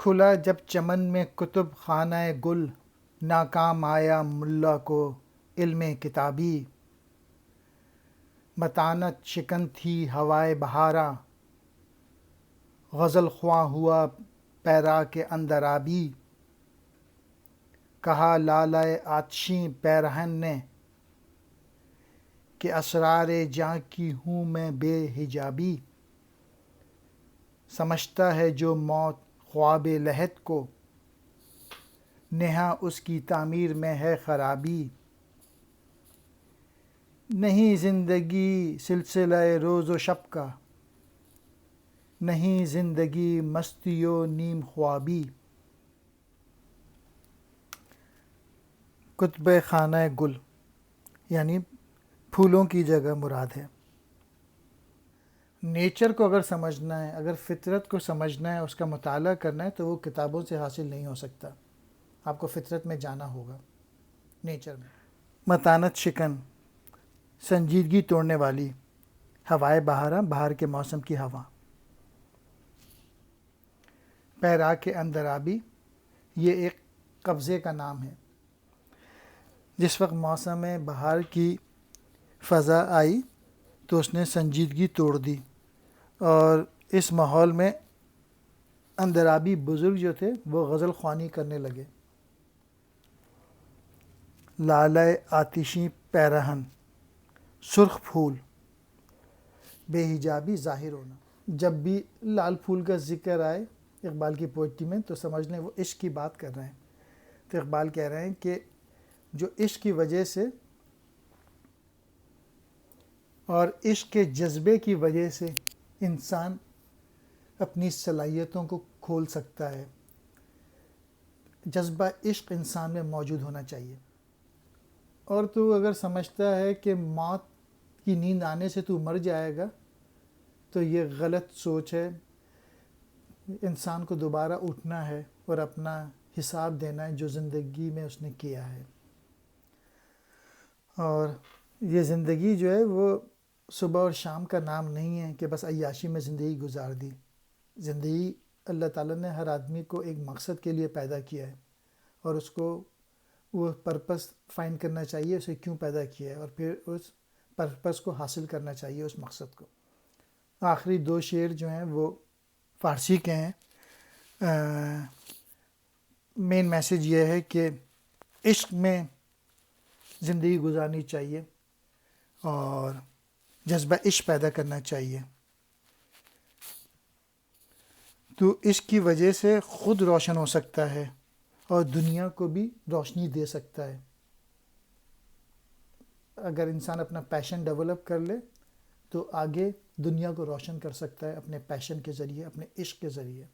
کھلا جب چمن میں کتب خانہ گل، ناکام آیا ملا کو علم کتابی۔ متانت شکن تھی ہوائے بہارا، غزل خواں ہوا پیرا کے اندر آبی۔ کہا لالۂ آتشیں پیرہن نے کہ اسرار جاں کی ہوں میں بے حجابی۔ سمجھتا ہے جو موت خواب لحد کو، نہاں اس کی تعمیر میں ہے خرابی۔ نہیں زندگی سلسلہ روز و شب کا، نہیں زندگی مستی و نیم خوابی۔ کتب خانہ گل یعنی پھولوں کی جگہ مراد ہے۔ نیچر کو اگر سمجھنا ہے، اگر فطرت کو سمجھنا ہے، اس کا مطالعہ کرنا ہے تو وہ کتابوں سے حاصل نہیں ہو سکتا۔ آپ کو فطرت میں جانا ہوگا، نیچر میں۔ متانت شکن سنجیدگی توڑنے والی، ہوائے بہارا بہار کے موسم کی ہوا۔ پیرا کے اندر آبی یہ ایک قبضے کا نام ہے۔ جس وقت موسم بہار کی فضا آئی تو اس نے سنجیدگی توڑ دی، اور اس ماحول میں اندرابی بزرگ جو تھے وہ غزل خوانی کرنے لگے۔ لالۂ آتشیں پیرہن سرخ پھول، بے حجابی ظاہر ہونا۔ جب بھی لال پھول کا ذکر آئے اقبال کی پوئٹری میں تو سمجھ لیں وہ عشق کی بات کر رہے ہیں۔ تو اقبال کہہ رہے ہیں کہ جو عشق کی وجہ سے اور عشق کے جذبے کی وجہ سے انسان اپنی صلاحیتوں کو کھول سکتا ہے۔ جذبہ عشق انسان میں موجود ہونا چاہیے۔ اور تو اگر سمجھتا ہے کہ موت کی نیند آنے سے تو مر جائے گا تو یہ غلط سوچ ہے۔ انسان کو دوبارہ اٹھنا ہے اور اپنا حساب دینا ہے جو زندگی میں اس نے کیا ہے۔ اور یہ زندگی جو ہے وہ صبح اور شام کا نام نہیں ہے کہ بس عیاشی میں زندگی گزار دی۔ زندگی اللہ تعالیٰ نے ہر آدمی کو ایک مقصد کے لیے پیدا کیا ہے، اور اس کو وہ پرپس فائنڈ کرنا چاہیے اسے کیوں پیدا کیا ہے، اور پھر اس پرپس کو حاصل کرنا چاہیے اس مقصد کو۔ آخری دو شعر جو ہیں وہ فارسی کے ہیں۔ مین میسیج یہ ہے کہ عشق میں زندگی گزارنی چاہیے اور جذبہ عشق پیدا کرنا چاہیے۔ تو عشق کی وجہ سے خود روشن ہو سکتا ہے اور دنیا کو بھی روشنی دے سکتا ہے۔ اگر انسان اپنا پیشن ڈیولپ کر لے تو آگے دنیا کو روشن کر سکتا ہے اپنے پیشن کے ذریعے، اپنے عشق کے ذریعے۔